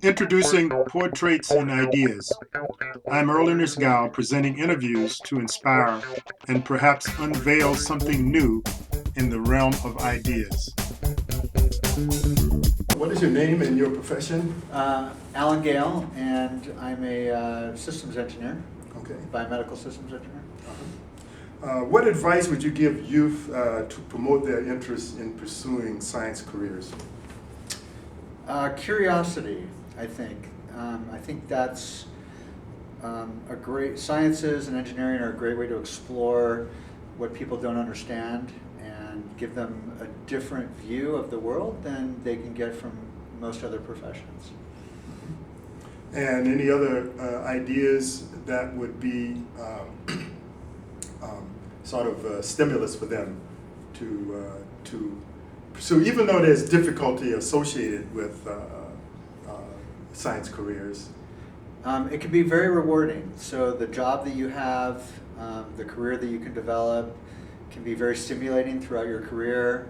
Introducing Portraits and Ideas. I'm Ernest Gale, presenting interviews to inspire and perhaps unveil something new in the realm of ideas. What is your name and your profession? Alan Gale, and I'm a systems engineer, Okay. biomedical systems engineer. What advice would you give youth to promote their interest in pursuing science careers? Curiosity, I think. I think that's a great, sciences and engineering are a great way to explore what people don't understand and give them a different view of the world than they can get from most other professions. And any other ideas that would be sort of a stimulus for them to pursue, even though there's difficulty associated with science careers? It can be very rewarding. So the job that you have, the career that you can develop can be very stimulating throughout your career.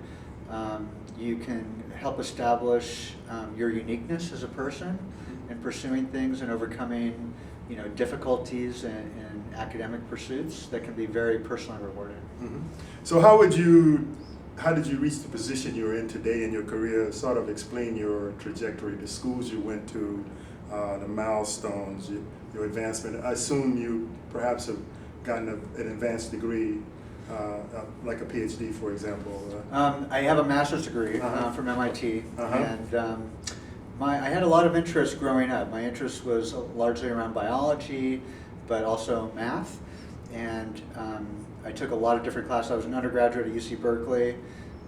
You can help establish your uniqueness as a person in pursuing things and overcoming difficulties in academic pursuits that can be very personally rewarding. Mm-hmm. So how did you reach the position you're in today in your career? Sort of explain your trajectory, the schools you went to, the milestones, your advancement. I assume you perhaps have gotten an advanced degree, like a PhD, for example. I have a master's degree from MIT, and I had a lot of interest growing up. My interest was largely around biology, but also math, and I took a lot of different classes. I was an undergraduate at UC Berkeley,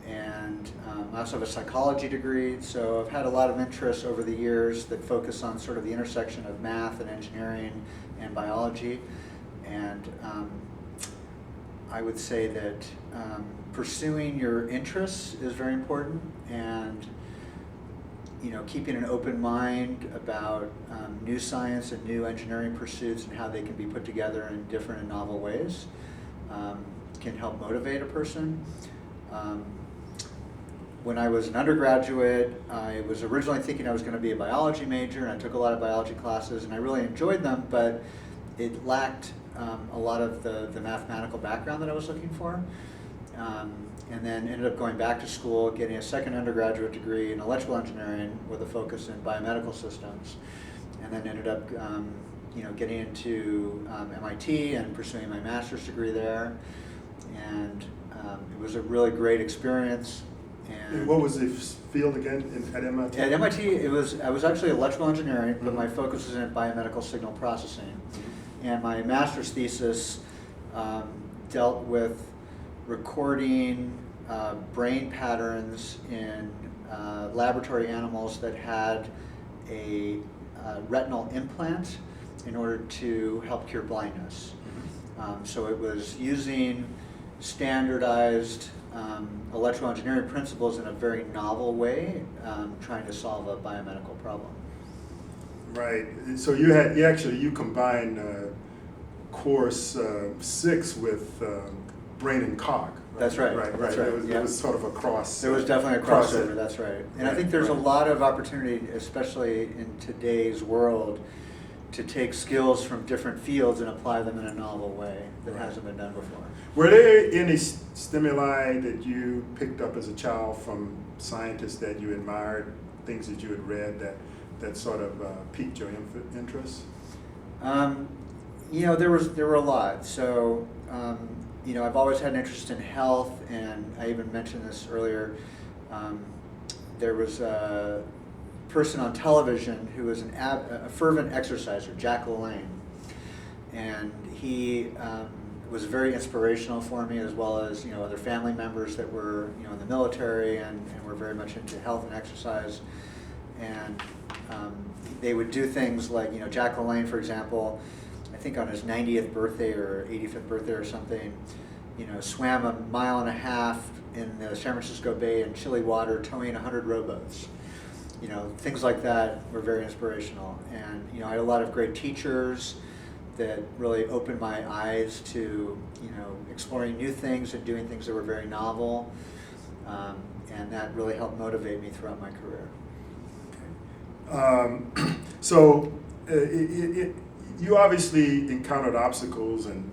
and I also have a psychology degree, so I've had a lot of interests over the years that focus on sort of the intersection of math and engineering and biology, and I would say that pursuing your interests is very important, and keeping an open mind about new science and new engineering pursuits and how they can be put together in different and novel ways can help motivate a person. When I was an undergraduate, I was originally thinking I was going to be a biology major, and I took a lot of biology classes, and I really enjoyed them, but it lacked a lot of the mathematical background that I was looking for. And then ended up going back to school, getting a second undergraduate degree in electrical engineering with a focus in biomedical systems, and then ended up getting into MIT and pursuing my master's degree there, and it was a really great experience. And what was the field again at MIT? At MIT, I was actually electrical engineering, but my focus was in biomedical signal processing, and my master's thesis dealt with recording brain patterns in laboratory animals that had a retinal implant in order to help cure blindness. So it was using standardized electrical engineering principles in a very novel way, trying to solve a biomedical problem. Right. So you combined course 6 with brain and cog. Right? That's right. Right. That's right. It was sort of a cross. There was definitely a crossover. crossover. That's right. And I think there's a lot of opportunity, especially in today's world, to take skills from different fields and apply them in a novel way that hasn't been done before. Were there any stimuli that you picked up as a child from scientists that you admired, things that you had read that sort of piqued your interest? There were a lot. So, I've always had an interest in health, and I even mentioned this earlier. There was a person on television who was a fervent exerciser, Jack LaLanne, and he was very inspirational for me, as well as other family members that were in the military and were very much into health and exercise, and they would do things like Jack LaLanne, for example, I think on his 90th birthday or 85th birthday or something, swam 1.5 miles in the San Francisco Bay in chilly water, towing 100 rowboats. Things like that were very inspirational. And I had a lot of great teachers that really opened my eyes to exploring new things and doing things that were very novel, and that really helped motivate me throughout my career. Okay. So you obviously encountered obstacles and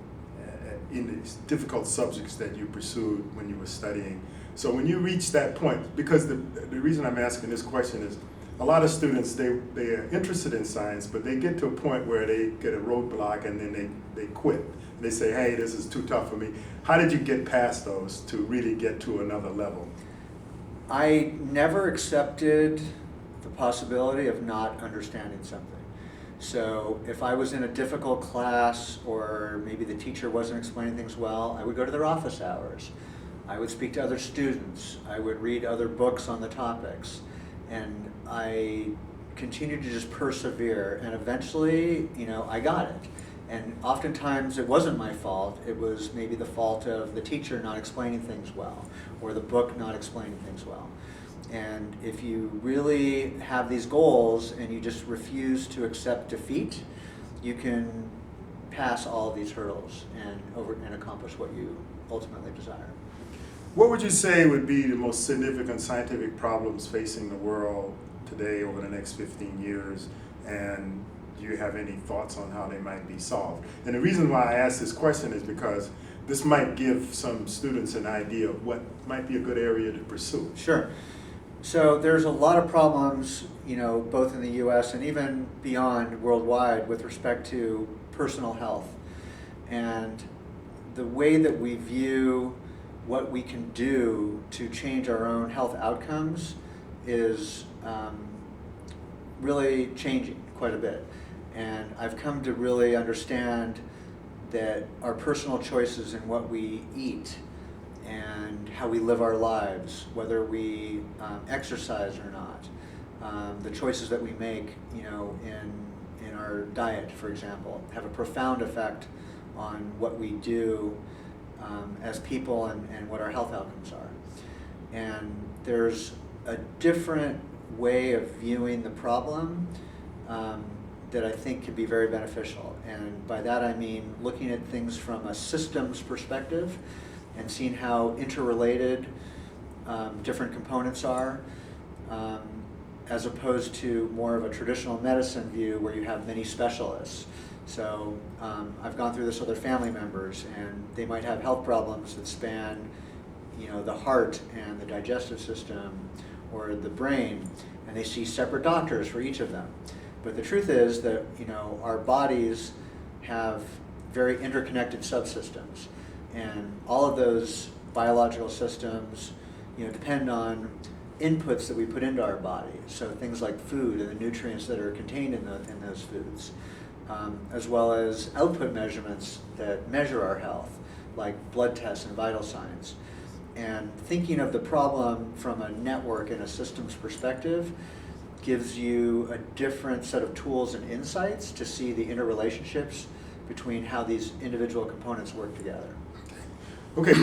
in these difficult subjects that you pursued when you were studying. So when you reach that point, because the reason I'm asking this question is a lot of students, they are interested in science, but they get to a point where they get a roadblock and then they quit. They say, hey, this is too tough for me. How did you get past those to really get to another level? I never accepted the possibility of not understanding something. So if I was in a difficult class or maybe the teacher wasn't explaining things well, I would go to their office hours. I would speak to other students. I would read other books on the topics. And I continued to just persevere. And eventually, I got it. And oftentimes it wasn't my fault. It was maybe the fault of the teacher not explaining things well, or the book not explaining things well. And if you really have these goals and you just refuse to accept defeat, you can pass all of these hurdles and accomplish what you ultimately desire. What would you say would be the most significant scientific problems facing the world today over the next 15 years? And do you have any thoughts on how they might be solved? And the reason why I ask this question is because this might give some students an idea of what might be a good area to pursue. Sure. So there's a lot of problems, both in the US and even beyond worldwide with respect to personal health. And the way that we view what we can do to change our own health outcomes is really changing quite a bit. And I've come to really understand that our personal choices in what we eat and how we live our lives, whether we exercise or not, the choices that we make, in our diet, for example, have a profound effect on what we do as people and what our health outcomes are. And there's a different way of viewing the problem that I think could be very beneficial. And by that I mean looking at things from a systems perspective and seeing how interrelated different components are, as opposed to more of a traditional medicine view where you have many specialists. So I've gone through this with other family members, and they might have health problems that span the heart and the digestive system or the brain, and they see separate doctors for each of them. But the truth is that our bodies have very interconnected subsystems, and all of those biological systems depend on inputs that we put into our body. So things like food and the nutrients that are contained in those foods, as well as output measurements that measure our health, like blood tests and vital signs. And thinking of the problem from a network and a systems perspective gives you a different set of tools and insights to see the interrelationships between how these individual components work together. Okay.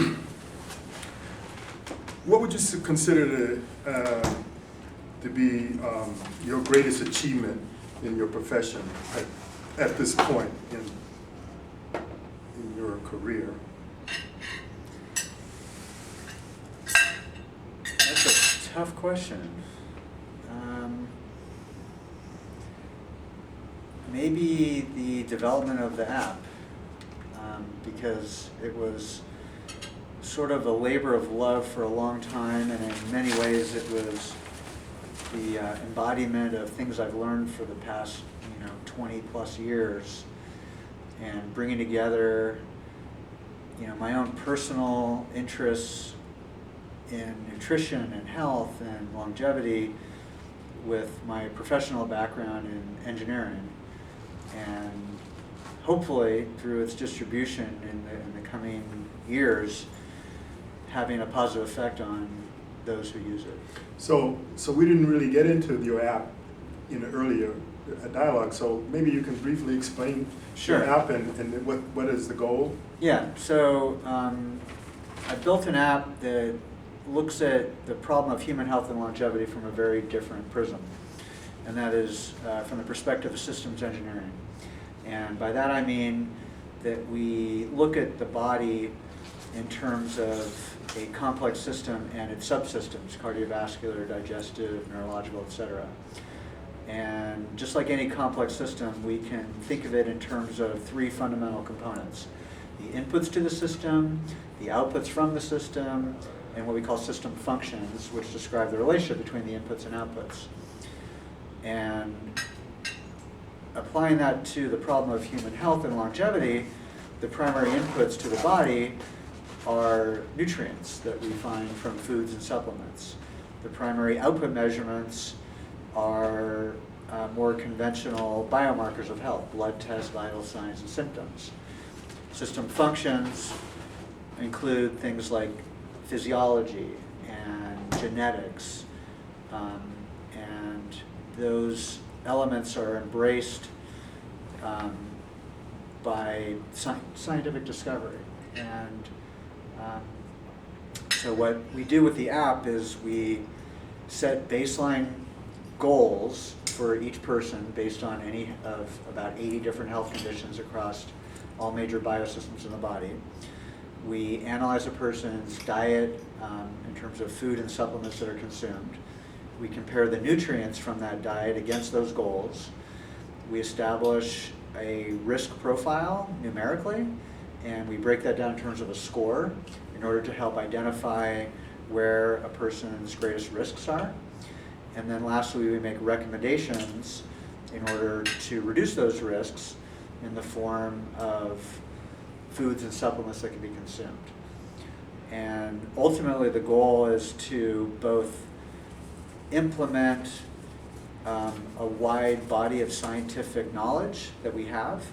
What would you consider to be your greatest achievement in your profession at this point in your career? That's a tough question. Maybe the development of the app, because it was sort of a labor of love for a long time, and in many ways it was the embodiment of things I've learned for the past 20 plus years, and bringing together my own personal interests in nutrition and health and longevity with my professional background in engineering, and hopefully through its distribution in the coming years having a positive effect on those who use it. So we didn't really get into your app in the earlier dialogue, so maybe you can briefly explain Sure. your app and what is the goal? Yeah, so I built an app that looks at the problem of human health and longevity from a very different prism, and that is from the perspective of systems engineering. And by that I mean that we look at the body in terms of a complex system and its subsystems, cardiovascular, digestive, neurological, etc. And just like any complex system, we can think of it in terms of three fundamental components: the inputs to the system, the outputs from the system, and what we call system functions, which describe the relationship between the inputs and outputs. And applying that to the problem of human health and longevity, the primary inputs to the body are nutrients that we find from foods and supplements. The primary output measurements are more conventional biomarkers of health: blood tests, vital signs, and symptoms. System functions include things like physiology and genetics, and those elements are embraced by scientific discovery. And so what we do with the app is we set baseline goals for each person based on any of about 80 different health conditions across all major biosystems in the body. We analyze a person's diet in terms of food and supplements that are consumed. We compare the nutrients from that diet against those goals. We establish a risk profile numerically, and we break that down in terms of a score in order to help identify where a person's greatest risks are. And then lastly, we make recommendations in order to reduce those risks in the form of foods and supplements that can be consumed. And ultimately, the goal is to both implement a wide body of scientific knowledge that we have,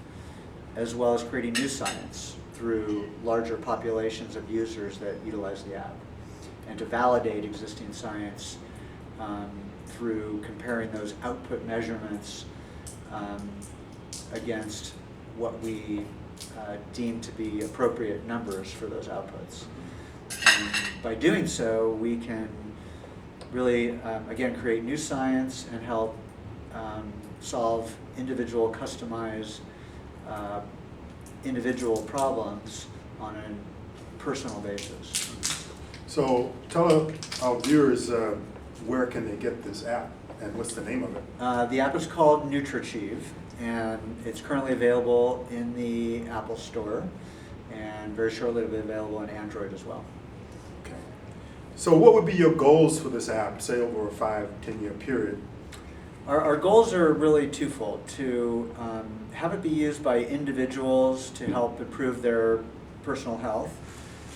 as well as creating new science through larger populations of users that utilize the app, and to validate existing science through comparing those output measurements against what we deem to be appropriate numbers for those outputs. And by doing so, we can really, again, create new science and help solve individual, customized, individual problems on a personal basis. So tell our viewers where can they get this app and what's the name of it? The app is called NutriAchieve, and it's currently available in the Apple Store, and very shortly it'll be available on Android as well. Okay. So what would be your goals for this app, say over a 5-10 year period? Our goals are really twofold: to have it be used by individuals to help improve their personal health,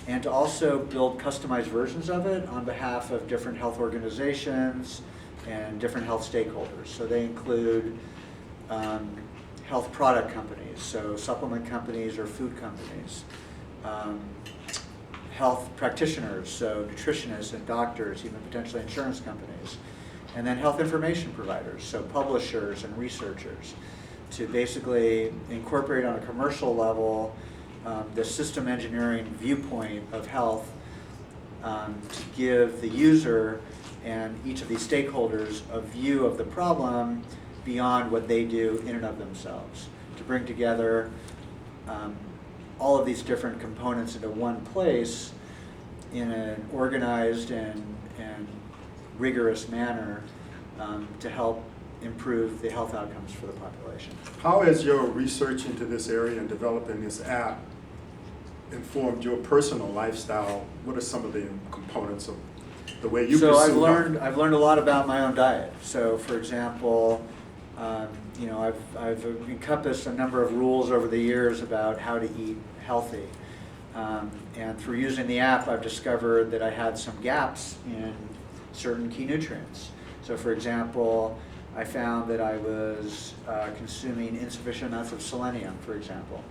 and to also build customized versions of it on behalf of different health organizations and different health stakeholders. So they include health product companies, so supplement companies or food companies, health practitioners, so nutritionists and doctors, even potentially insurance companies, and then health information providers, so publishers and researchers, to basically incorporate on a commercial level the system engineering viewpoint of health, to give the user and each of these stakeholders a view of the problem beyond what they do in and of themselves, to bring together all of these different components into one place in an organized and rigorous manner to help improve the health outcomes for the population. How has your research into this area and developing this app informed your personal lifestyle? What are some of the components of the way you pursue So health? I've learned a lot about my own diet. So for example, I've encompassed a number of rules over the years about how to eat healthy. And through using the app, I've discovered that I had some gaps in certain key nutrients. So for example, I found that I was consuming insufficient amounts of selenium, for example,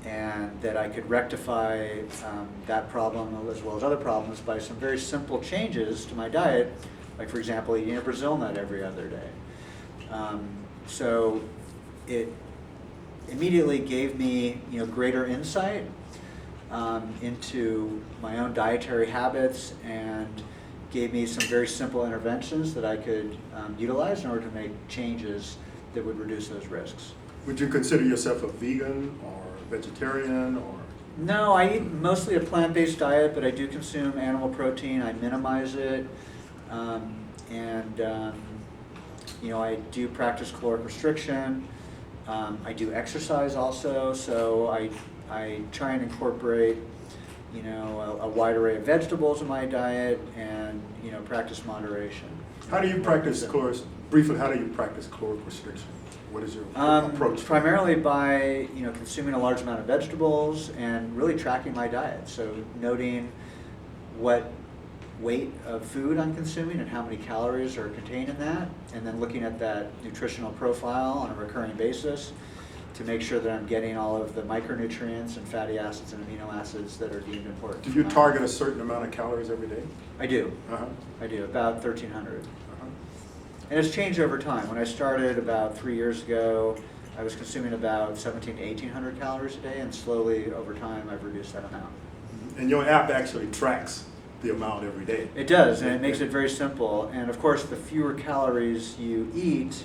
and that I could rectify that problem as well as other problems by some very simple changes to my diet, like for example, eating a Brazil nut every other day. So it immediately gave me greater insight into my own dietary habits, and gave me some very simple interventions that I could utilize in order to make changes that would reduce those risks. Would you consider yourself a vegan or vegetarian or? No, I eat mostly a plant-based diet, but I do consume animal protein. I minimize it, and I do practice caloric restriction. I do exercise also, so I try and incorporate, a wide array of vegetables in my diet, and practice moderation. How do you practice caloric? Briefly, how do you practice caloric restriction? What is your approach? Primarily by consuming a large amount of vegetables and really tracking my diet. So noting what weight of food I'm consuming and how many calories are contained in that, and then looking at that nutritional profile on a recurring basis to make sure that I'm getting all of the micronutrients and fatty acids and amino acids that are deemed important. Do you target a certain amount of calories every day? I do. Uh-huh. I do, about 1,300. Uh-huh. And it's changed over time. When I started about 3 years ago, I was consuming about 1,700 to 1,800 calories a day, and slowly over time I've reduced that amount. And your app actually tracks the amount every day. It does, and it makes it very simple. And of course, the fewer calories you eat,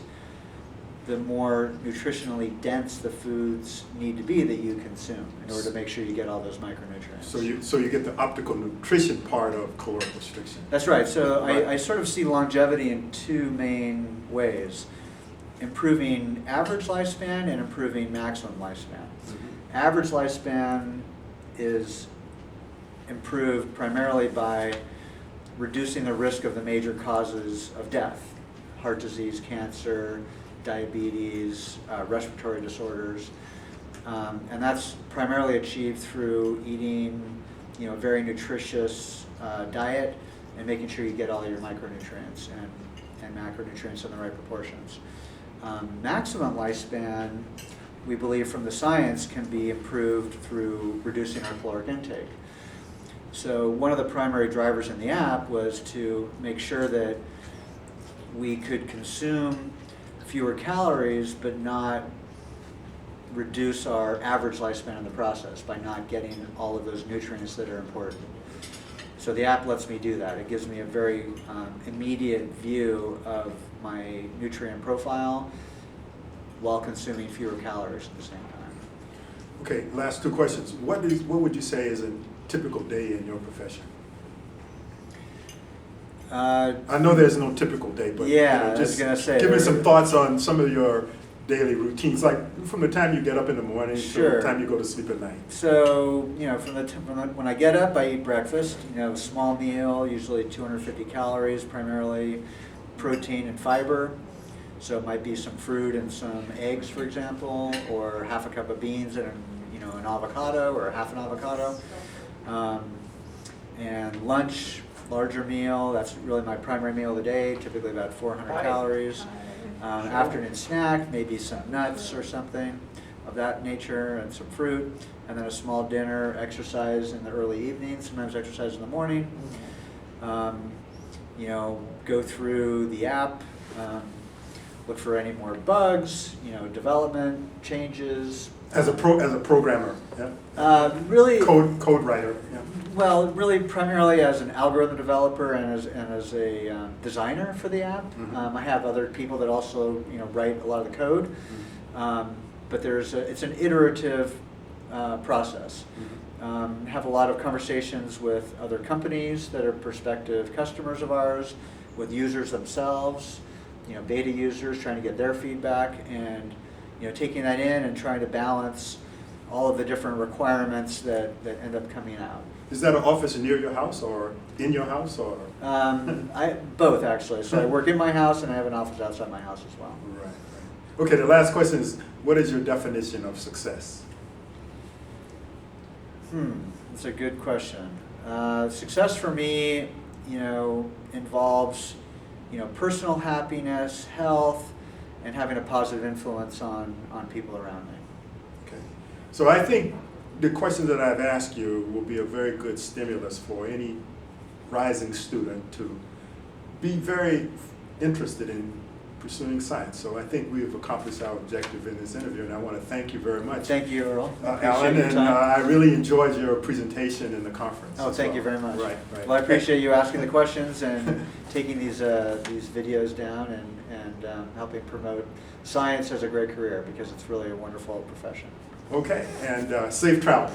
the more nutritionally dense the foods need to be that you consume in order to make sure you get all those micronutrients. So you get the optical nutrition part of caloric restriction. That's right. So Right. I sort of see longevity in two main ways: improving average lifespan and improving maximum lifespan. Mm-hmm. Average lifespan is improved primarily by reducing the risk of the major causes of death: heart disease, cancer, diabetes, respiratory disorders. And that's primarily achieved through eating a very nutritious diet and making sure you get all your micronutrients and macronutrients in the right proportions. Maximum lifespan, we believe from the science, can be improved through reducing our caloric intake. So one of the primary drivers in the app was to make sure that we could consume fewer calories but not reduce our average lifespan in the process by not getting all of those nutrients that are important. So the app lets me do that. It gives me a very immediate view of my nutrient profile while consuming fewer calories at the same time. Okay, last two questions. What would you say is a typical day in your profession? I know there's no typical day, but yeah, just I was gonna say, give me some thoughts on some of your daily routines, like from the time you get up in the morning to the time you go to sleep at night. So, when I get up, I eat breakfast. Small meal, usually 250 calories, primarily protein and fiber. So it might be some fruit and some eggs, for example, or half a cup of beans and an avocado or half an avocado. And lunch, larger meal. That's really my primary meal of the day, typically about 400 calories. Afternoon snack, maybe some nuts or something of that nature, and some fruit, and then a small dinner, exercise in the early evening, sometimes exercise in the morning. Go through the app, look for any more bugs, development changes. As a programmer, yeah. Really, code writer, yeah. well, really primarily as an algorithm developer and as a designer for the app. Mm-hmm. I have other people that also write a lot of the code, but it's an iterative process. Mm-hmm. Have a lot of conversations with other companies that are prospective customers of ours, with users themselves, beta users, trying to get their feedback, and taking that in and trying to balance all of the different requirements that end up coming out. Is that an office near your house or in your house, or? Both, actually. So I work in my house and I have an office outside my house as well. Right. Okay, the last question is, what is your definition of success? That's a good question. Success for me, involves, personal happiness, health, and having a positive influence on people around me. Okay. So I think the questions that I've asked you will be a very good stimulus for any rising student to be very interested in pursuing science. So I think we've accomplished our objective in this interview, and I want to thank you very much. Thank you, Earl. Alan, and I really enjoyed your presentation in the conference. Oh, thank you very much. Right. Well, I appreciate you asking the questions and taking these videos down and helping promote science as a great career, because it's really a wonderful profession. Okay, and safe travels.